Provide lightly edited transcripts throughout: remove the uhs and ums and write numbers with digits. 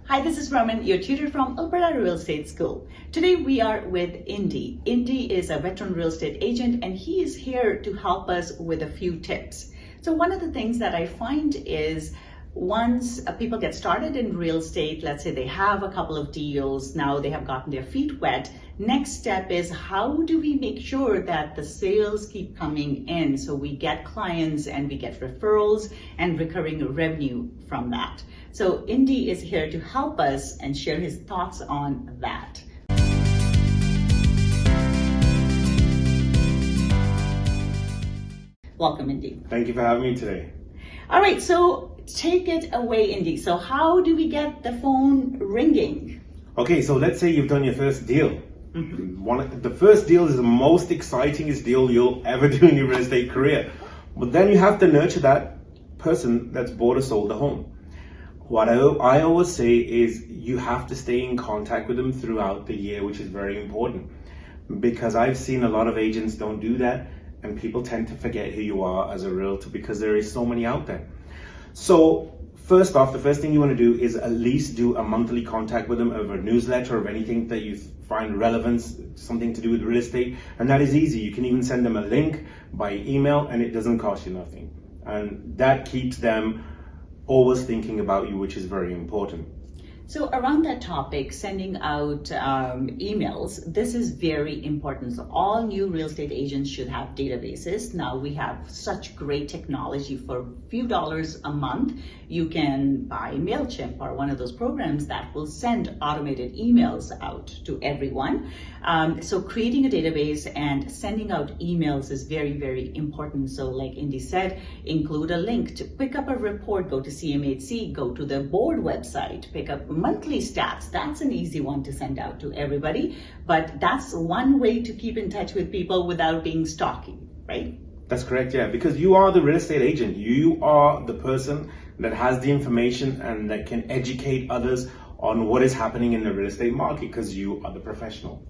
Hi, this is Raman, your tutor from Alberta Real Estate School. Today we are with Indy. Indy is a veteran real estate agent and he is here to help us with a few tips. So one of the things that I find is once people get started in real estate, let's say they have a couple of deals, now they have gotten their feet wet. Next step is how do we make sure that the sales keep coming in so we get clients and we get referrals and recurring revenue from that. So Indy is here to help us and share his thoughts on that. Welcome, Indy. Thank you for having me today. All right, so take it away, Indy. So how do we get the phone ringing? Okay, so let's say you've done your first deal. The first deal is the most excitingest deal you'll ever do in your real estate career. But then you have to nurture that person that's bought or sold a home. What I always say is you have to stay in contact with them throughout the year, which is very important. Because I've seen a lot of agents don't do that and people tend to forget who you are as a realtor because there is so many out there. So first off, the first thing you want to do is at least do a monthly contact with them over a newsletter or anything that you find relevant, something to do with real estate. And that is easy. You can even send them a link by email and it doesn't cost you nothing. And that keeps them always thinking about you, which is very important. So around that topic, sending out emails, this is very important. So all new real estate agents should have databases. Now we have such great technology. For a few dollars a month, you can buy MailChimp or one of those programs that will send automated emails out to everyone. So creating a database and sending out emails is very, very important. So like Indy said, include a link to pick up a report, go to CMHC, go to the board website, pick up monthly stats. That's an easy one to send out to everybody, but that's one way to keep in touch with people without being stalking, right? That's correct, yeah, because you are the real estate agent. You are the person that has the information and that can educate others on what is happening in the real estate market because you are the professional.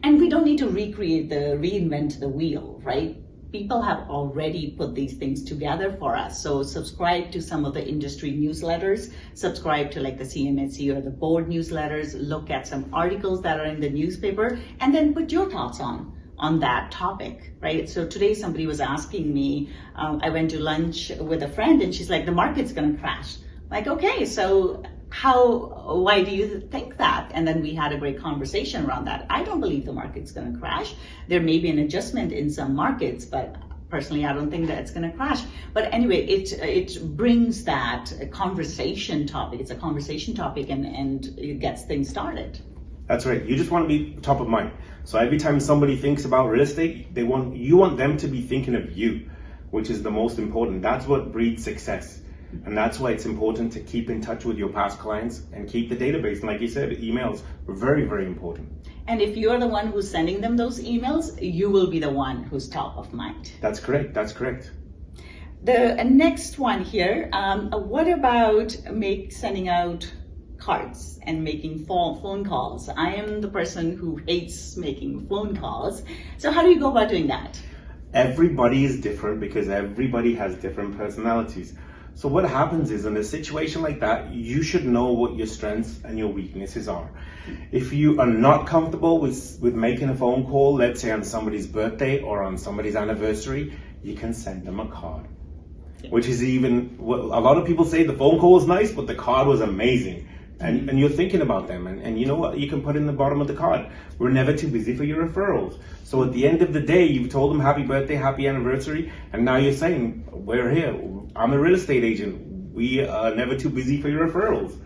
And we don't need to reinvent the wheel, right? People have already put these things together for us. So subscribe to some of the industry newsletters, subscribe to like the CMHC or the board newsletters, look at some articles that are in the newspaper, and then put your thoughts on that topic, right? So today somebody was asking me, I went to lunch with a friend and she's like, the market's gonna crash. Like, okay, so why do you think that? And then we had a great conversation around that. I don't believe the market's going to crash. There may be an adjustment in some markets, but personally, I don't think that it's going to crash. But anyway, it brings that conversation topic. It's a conversation topic and it gets things started. That's right. You just want to be top of mind. So every time somebody thinks about real estate, you want them to be thinking of you, which is the most important. That's what breeds success. And that's why it's important to keep in touch with your past clients and keep the database. And like you said, emails are very, very important. And if you're the one who's sending them those emails, you will be the one who's top of mind. That's correct. That's correct. The next one here, what about sending out cards and making phone calls? I am the person who hates making phone calls. So how do you go about doing that? Everybody is different because everybody has different personalities. So what happens is in a situation like that, you should know what your strengths and your weaknesses are. If you are not comfortable with making a phone call, let's say on somebody's birthday or on somebody's anniversary, you can send them a card. Which is even, a lot of people say the phone call was nice, but the card was amazing. And you're thinking about them. And you know what? You can put in the bottom of the card, we're never too busy for your referrals. So at the end of the day, you've told them happy birthday, happy anniversary. And now you're saying, we're here. I'm a real estate agent. We are never too busy for your referrals.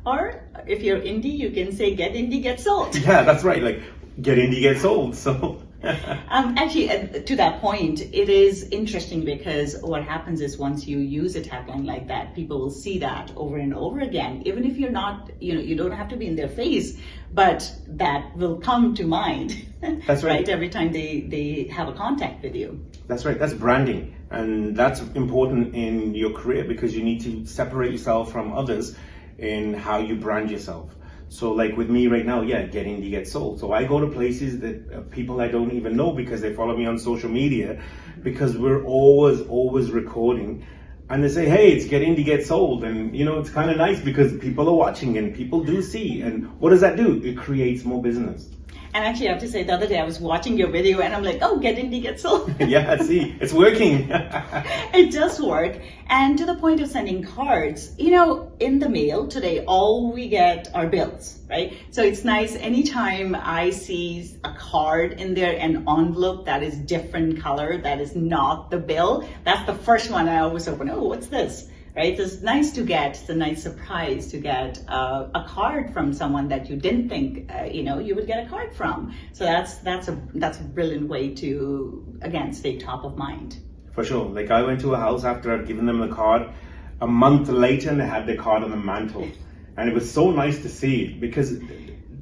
Or if you're Indy, you can say, get Indy, get sold. Yeah, that's right. Like, get Indy, get sold. So. Actually, to that point, it is interesting because what happens is once you use a tagline like that, people will see that over and over again. Even if you're not, you don't have to be in their face, but that will come to mind. That's right. Every time they have a contact with you. That's right. That's branding. And that's important in your career because you need to separate yourself from others in how you brand yourself. So like with me right now, yeah, get Indy, get sold. So I go to places that people I don't even know because they follow me on social media because we're always recording and they say, hey, it's Get Indy, Get Sold. And, it's kind of nice because people are watching and people do see. And what does that do? It creates more business. And actually, I have to say, the other day I was watching your video and I'm like, oh, Get Indy, Get Sold. Yeah, see, it's working. It does work. And to the point of sending cards, in the mail today, all we get are bills, right? So it's nice anytime I see a card in there, an envelope that is different color, that is not the bill. That's the first one I always open. Oh, what's this? Right? It's nice to get, it's a nice surprise to get a card from someone that you didn't think, you would get a card from. So that's a brilliant way to, again, stay top of mind. For sure. Like I went to a house after I'd given them the card. A month later, and they had the card on the mantle, and it was so nice to see because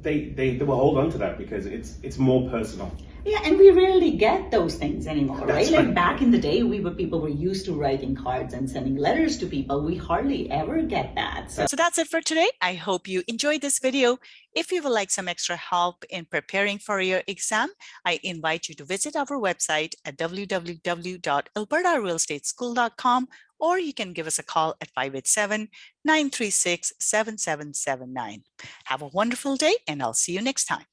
they will hold on to that because it's more personal. Yeah, and we rarely get those things anymore, right? That's Like right. back in the day, people were used to writing cards and sending letters to people. We hardly ever get that. So that's it for today. I hope you enjoyed this video. If you would like some extra help in preparing for your exam, I invite you to visit our website at www.albertarealestateschool.com, or you can give us a call at 587-936-7779. Have a wonderful day, and I'll see you next time.